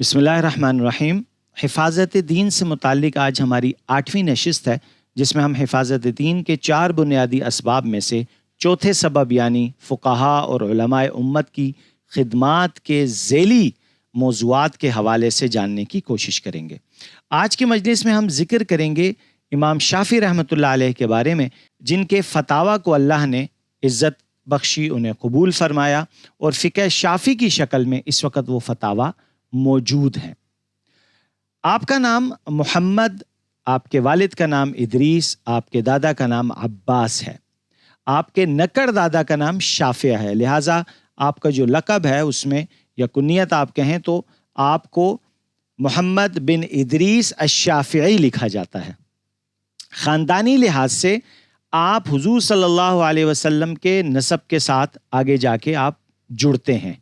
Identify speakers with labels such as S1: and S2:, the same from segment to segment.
S1: بسم اللہ الرحمن الرحیم۔ حفاظت دین سے متعلق آج ہماری 8ویں نشست ہے، جس میں ہم حفاظت دین کے 4 بنیادی اسباب میں سے چوتھے سبب یعنی فقہا اور علماء امت کی خدمات کے ذیلی موضوعات کے حوالے سے جاننے کی کوشش کریں گے۔ آج کی مجلس میں ہم ذکر کریں گے امام شافعی رحمۃ اللہ علیہ کے بارے میں، جن کے فتاویٰ کو اللہ نے عزت بخشی، انہیں قبول فرمایا اور فقہ شافعی کی شکل میں اس وقت وہ فتاویٰ موجود ہیں۔ آپ کا نام محمد، آپ کے والد کا نام ادریس، آپ کے دادا کا نام عباس ہے، آپ کے نکڑ دادا کا نام شافع ہے، لہٰذا آپ کا جو لقب ہے اس میں یا کنیت آپ کہیں تو آپ کو محمد بن ادریس الشافعی لکھا جاتا ہے۔ خاندانی لحاظ سے آپ حضور صلی اللہ علیہ وسلم کے نسب کے ساتھ آگے جا کے آپ جڑتے ہیں،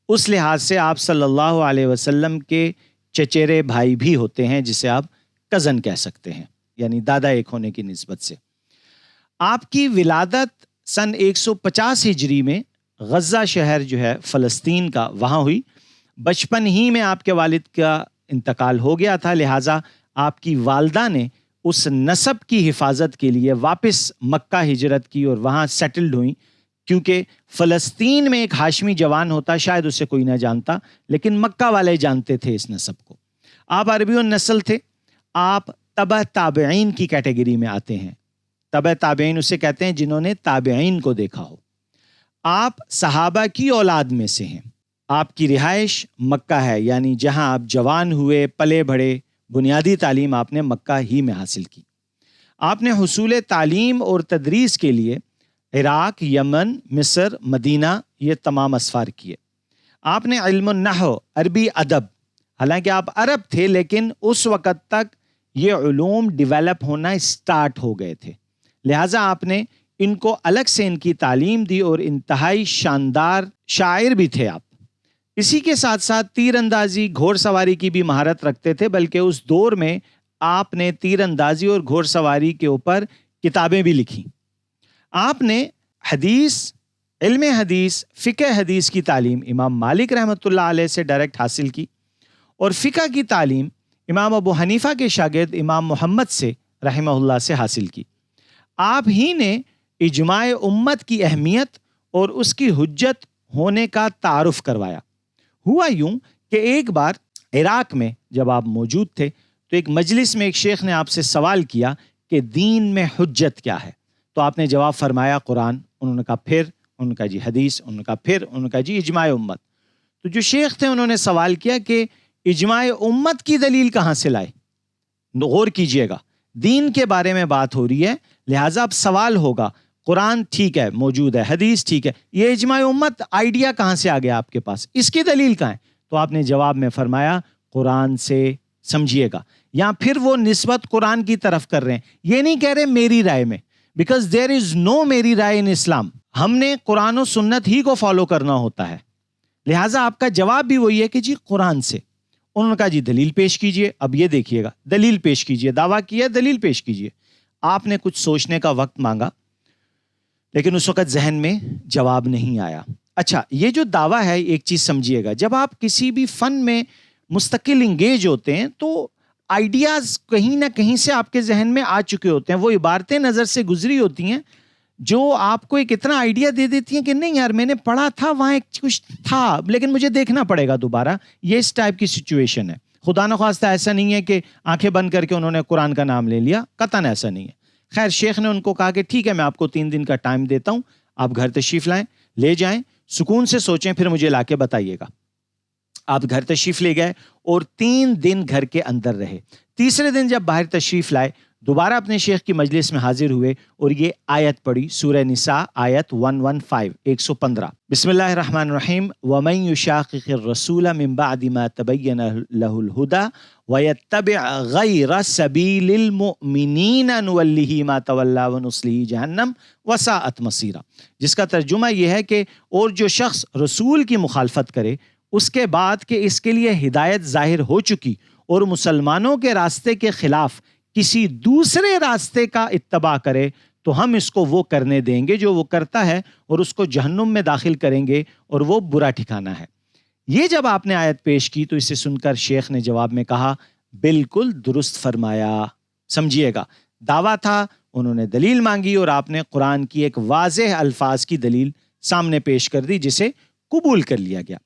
S1: اس لحاظ سے آپ صلی اللہ علیہ وسلم کے چچیرے بھائی بھی ہوتے ہیں، جسے آپ کزن کہہ سکتے ہیں، یعنی دادا ایک ہونے کی نسبت سے۔ آپ کی ولادت سن 150 ہجری میں غزہ شہر جو ہے فلسطین کا، وہاں ہوئی۔ بچپن ہی میں آپ کے والد کا انتقال ہو گیا تھا، لہٰذا آپ کی والدہ نے اس نسب کی حفاظت کے لیے واپس مکہ ہجرت کی اور وہاں سیٹلڈ ہوئیں، کیونکہ فلسطین میں ایک ہاشمی جوان ہوتا، شاید اسے کوئی نہ جانتا، لیکن مکہ والے جانتے تھے اس نسب کو۔ آپ عربی النسل تھے، آپ تبع تابعین کی کیٹیگری میں آتے ہیں۔ تبع تابعین اسے کہتے ہیں جنہوں نے تابعین کو دیکھا ہو۔ آپ صحابہ کی اولاد میں سے ہیں۔ آپ کی رہائش مکہ ہے، یعنی جہاں آپ جوان ہوئے، پلے بڑھے، بنیادی تعلیم آپ نے مکہ ہی میں حاصل کی۔ آپ نے حصول تعلیم اور تدریس کے لیے عراق، یمن، مصر، مدینہ یہ تمام اسفار کیے۔ آپ نے علم النحو، عربی ادب، حالانکہ آپ عرب تھے لیکن اس وقت تک یہ علوم ڈیولپ ہونا سٹارٹ ہو گئے تھے، لہٰذا آپ نے ان کو الگ سے ان کی تعلیم دی اور انتہائی شاندار شاعر بھی تھے آپ۔ اسی کے ساتھ ساتھ تیر اندازی، گھوڑ سواری کی بھی مہارت رکھتے تھے، بلکہ اس دور میں آپ نے تیر اندازی اور گھوڑ سواری کے اوپر کتابیں بھی لکھی۔ آپ نے حدیث، علم حدیث، فقہ حدیث کی تعلیم امام مالک رحمۃ اللہ علیہ سے ڈائریکٹ حاصل کی، اور فقہ کی تعلیم امام ابو حنیفہ کے شاگرد امام محمد سے رحمہ اللہ سے حاصل کی۔ آپ ہی نے اجماع امت کی اہمیت اور اس کی حجت ہونے کا تعارف کروایا۔ ہوا یوں کہ ایک بار عراق میں جب آپ موجود تھے تو ایک مجلس میں ایک شیخ نے آپ سے سوال کیا کہ دین میں حجت کیا ہے، تو آپ نے جواب فرمایا قرآن، انہوں نے کہا پھر، انہوں نے کہا جی حدیث، انہوں نے کہا پھر، انہوں نے کہا جی اجماع امت۔ تو جو شیخ تھے انہوں نے سوال کیا کہ اجماع امت کی دلیل کہاں سے لائے؟ غور کیجئے گا، دین کے بارے میں بات ہو رہی ہے، لہٰذا اب سوال ہوگا قرآن ٹھیک ہے موجود ہے، حدیث ٹھیک ہے، یہ اجماع امت آئیڈیا کہاں سے آ گیا آپ کے پاس، اس کی دلیل کہاں ہے؟ تو آپ نے جواب میں فرمایا قرآن سے، سمجھیے گا، یا پھر وہ نسبت قرآن کی طرف کر رہے ہیں، یہ نہیں کہہ رہے میری رائے میں، بیکاز دیر از نو میری رائے ان اسلام، ہم نے قرآن و سنت ہی کو فالو کرنا ہوتا ہے، لہٰذا آپ کا جواب بھی وہی ہے کہ جی قرآن سے۔ انہوں نے کہا جی دلیل پیش کیجئے، اب یہ دیکھیے گا، دلیل پیش کیجئے، دعویٰ کیا دلیل پیش کیجئے۔ آپ نے کچھ سوچنے کا وقت مانگا، لیکن اس وقت ذہن میں جواب نہیں آیا۔ اچھا، یہ جو دعویٰ ہے ایک چیز سمجھیے گا، جب آپ کسی بھی فن میں مستقل انگیج ہوتے ہیں تو آئیڈیاز کہیں نہ کہیں سے آپ کے ذہن میں آ چکے ہوتے ہیں، وہ عبارتیں نظر سے گزری ہوتی ہیں جو آپ کو ایک اتنا آئیڈیا دے دیتی ہیں کہ نہیں یار میں نے پڑھا تھا، وہاں ایک کچھ تھا لیکن مجھے دیکھنا پڑے گا دوبارہ، یہ اس ٹائپ کی سچویشن ہے۔ خدا نخواستہ ایسا نہیں ہے کہ آنکھیں بند کر کے انہوں نے قرآن کا نام لے لیا، قطعاً ایسا نہیں ہے۔ خیر، شیخ نے ان کو کہا کہ ٹھیک ہے میں آپ کو 3 دن کا ٹائم دیتا ہوں، آپ گھر تشریف لائیں، لے جائیں، سکون سے سوچیں، پھر مجھے لا کے بتائیے گا۔ آپ گھر تشریف لے گئے اور 3 دن گھر کے اندر رہے۔ تیسرے دن جب باہر تشریف لائے، دوبارہ اپنے شیخ کی مجلس میں حاضر ہوئے اور یہ آیت پڑھی، سورہ نساء آیت 115 بسم اللہ الرحمن الرحیم وَمَن يُشَاقِقِ الرَّسُولَ مِن بَعْدِ مَا تَبَيَّنَ لَهُ الْهُدَى وَيَتَّبِعْ غَيْرَ سَبِيلِ الْمُؤْمِنِينَ نُوَلِّهِ مَا تَوَلَّى وَنُصْلِهِ جَهَنَّمَ وَسَاءَتْ مَصِيرًا، جس کا ترجمہ یہ ہے کہ اور جو شخص رسول کی مخالفت کرے اس کے بعد کہ اس کے لیے ہدایت ظاہر ہو چکی اور مسلمانوں کے راستے کے خلاف کسی دوسرے راستے کا اتباع کرے تو ہم اس کو وہ کرنے دیں گے جو وہ کرتا ہے اور اس کو جہنم میں داخل کریں گے اور وہ برا ٹھکانہ ہے۔ یہ جب آپ نے آیت پیش کی تو اسے سن کر شیخ نے جواب میں کہا بالکل درست فرمایا۔ سمجھیے گا، دعویٰ تھا، انہوں نے دلیل مانگی اور آپ نے قرآن کی ایک واضح الفاظ کی دلیل سامنے پیش کر دی جسے قبول کر لیا گیا۔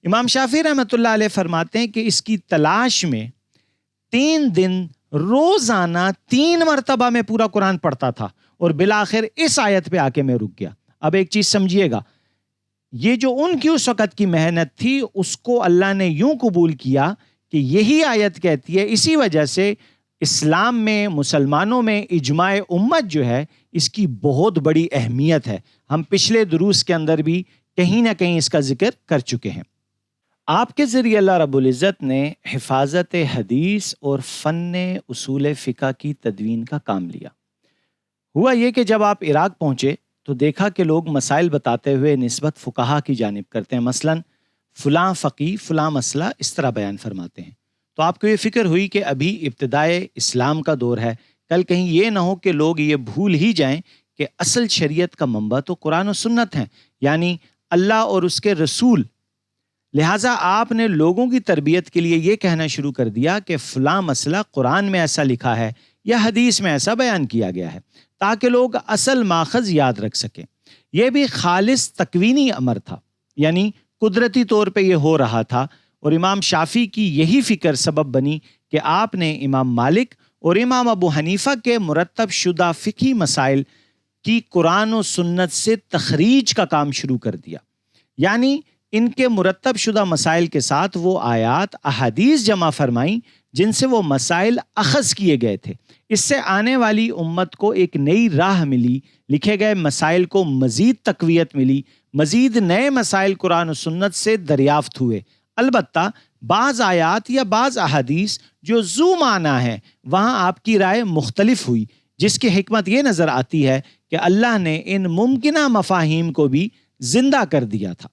S1: امام شافعی رحمۃ اللہ علیہ فرماتے ہیں کہ اس کی تلاش میں 3 دن روزانہ 3 مرتبہ میں پورا قرآن پڑھتا تھا اور بالآخر اس آیت پہ آ کے میں رک گیا۔ اب ایک چیز سمجھیے گا، یہ جو ان کی اس وقت کی محنت تھی اس کو اللہ نے یوں قبول کیا کہ یہی آیت کہتی ہے، اسی وجہ سے اسلام میں، مسلمانوں میں اجماع امت جو ہے اس کی بہت بڑی اہمیت ہے۔ ہم پچھلے دروس کے اندر بھی کہیں نہ کہیں اس کا ذکر کر چکے ہیں۔ آپ کے ذریعے اللہ رب العزت نے حفاظت حدیث اور فن اصول فقہ کی تدوین کا کام لیا۔ ہوا یہ کہ جب آپ عراق پہنچے تو دیکھا کہ لوگ مسائل بتاتے ہوئے نسبت فقہا کی جانب کرتے ہیں، مثلاً فلاں فقی فلاں مسئلہ اس طرح بیان فرماتے ہیں۔ تو آپ کو یہ فکر ہوئی کہ ابھی ابتدائے اسلام کا دور ہے، کل کہیں یہ نہ ہو کہ لوگ یہ بھول ہی جائیں کہ اصل شریعت کا منبع تو قرآن و سنت ہیں، یعنی اللہ اور اس کے رسول۔ لہٰذا آپ نے لوگوں کی تربیت کے لیے یہ کہنا شروع کر دیا کہ فلاں مسئلہ قرآن میں ایسا لکھا ہے یا حدیث میں ایسا بیان کیا گیا ہے، تاکہ لوگ اصل ماخذ یاد رکھ سکیں۔ یہ بھی خالص تکوینی امر تھا، یعنی قدرتی طور پہ یہ ہو رہا تھا، اور امام شافعی کی یہی فکر سبب بنی کہ آپ نے امام مالک اور امام ابو حنیفہ کے مرتب شدہ فقہی مسائل کی قرآن و سنت سے تخریج کا کام شروع کر دیا، یعنی ان کے مرتب شدہ مسائل کے ساتھ وہ آیات احادیث جمع فرمائیں جن سے وہ مسائل اخذ کیے گئے تھے۔ اس سے آنے والی امت کو ایک نئی راہ ملی، لکھے گئے مسائل کو مزید تقویت ملی، مزید نئے مسائل قرآن و سنت سے دریافت ہوئے۔ البتہ بعض آیات یا بعض احادیث جو ذو معنی ہیں وہاں آپ کی رائے مختلف ہوئی، جس کی حکمت یہ نظر آتی ہے کہ اللہ نے ان ممکنہ مفاہیم کو بھی زندہ کر دیا تھا۔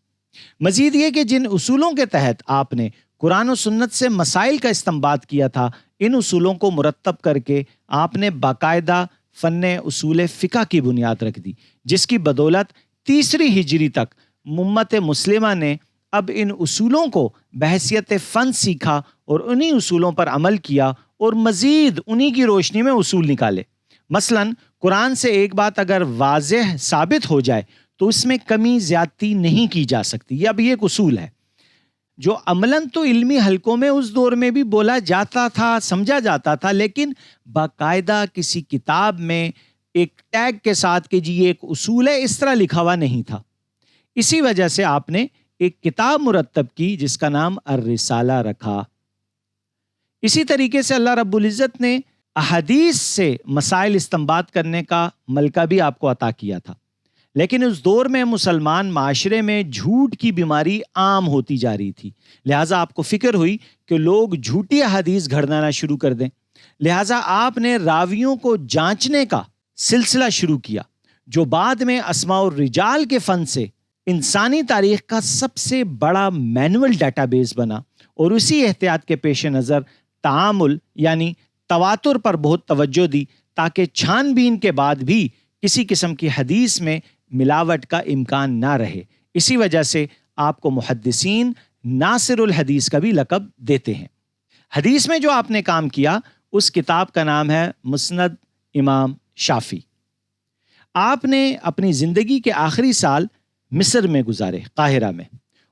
S1: مزید یہ کہ جن اصولوں کے تحت آپ نے قرآن و سنت سے مسائل کا استنباط کیا تھا، ان اصولوں کو مرتب کر کے آپ نے باقاعدہ فن اصول فقہ کی بنیاد رکھ دی، جس کی بدولت 3 ہجری تک امت مسلمہ نے اب ان اصولوں کو بحیثیت فن سیکھا اور انہی اصولوں پر عمل کیا اور مزید انہی کی روشنی میں اصول نکالے۔ مثلاً قرآن سے ایک بات اگر واضح ثابت ہو جائے تو اس میں کمی زیادتی نہیں کی جا سکتی، یہ اب یہ ایک اصول ہے جو عملاً تو علمی حلقوں میں اس دور میں بھی بولا جاتا تھا، سمجھا جاتا تھا، لیکن باقاعدہ کسی کتاب میں ایک ٹیگ کے ساتھ کہ جی یہ ایک اصول ہے اس طرح لکھا ہوا نہیں تھا۔ اسی وجہ سے آپ نے ایک کتاب مرتب کی جس کا نام الرسالہ رکھا۔ اسی طریقے سے اللہ رب العزت نے احادیث سے مسائل استنباط کرنے کا ملکہ بھی آپ کو عطا کیا تھا، لیکن اس دور میں مسلمان معاشرے میں جھوٹ کی بیماری عام ہوتی جا رہی تھی، لہٰذا آپ کو فکر ہوئی کہ لوگ جھوٹی احادیث گھڑنا شروع کر دیں، لہٰذا آپ نے راویوں کو جانچنے کا سلسلہ شروع کیا، جو بعد میں اسماء الرجال کے فن سے انسانی تاریخ کا سب سے بڑا مینول ڈیٹا بیس بنا، اور اسی احتیاط کے پیش نظر تعامل یعنی تواتر پر بہت توجہ دی تاکہ چھان بین کے بعد بھی کسی قسم کی حدیث میں ملاوٹ کا امکان نہ رہے۔ اسی وجہ سے آپ کو محدثین ناصر الحدیث کا بھی لقب دیتے ہیں۔ حدیث میں جو آپ نے کام کیا اس کتاب کا نام ہے مسند امام شافعی۔ آپ نے اپنی زندگی کے آخری سال مصر میں گزارے، قاہرہ میں،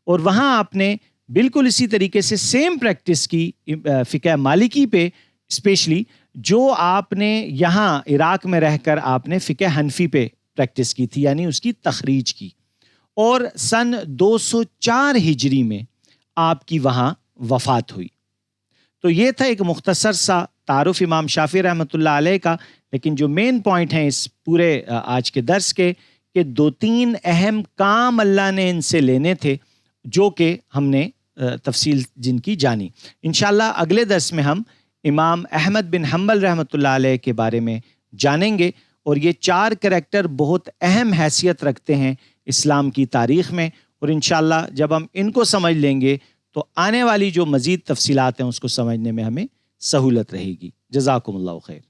S1: اور وہاں آپ نے بالکل اسی طریقے سے سیم پریکٹس کی فقہ مالکی پہ اسپیشلی، جو آپ نے یہاں عراق میں رہ کر آپ نے فقہ حنفی پہ پریکٹس کی تھی، یعنی اس کی تخریج کی، اور سن 204 ہجری میں آپ کی وہاں وفات ہوئی۔ تو یہ تھا ایک مختصر سا تعارف امام شافعی رحمۃ اللہ علیہ کا، لیکن جو مین پوائنٹ ہیں اس پورے آج کے درس کے کہ 2-3 اہم کام اللہ نے ان سے لینے تھے جو کہ ہم نے تفصیل جن کی جانی۔ انشاءاللہ اگلے درس میں ہم امام احمد بن حنبل رحمۃ اللہ علیہ کے بارے میں جانیں گے، اور یہ 4 کریکٹر بہت اہم حیثیت رکھتے ہیں اسلام کی تاریخ میں، اور انشاءاللہ جب ہم ان کو سمجھ لیں گے تو آنے والی جو مزید تفصیلات ہیں اس کو سمجھنے میں ہمیں سہولت رہے گی۔ جزاکم اللہ خیر۔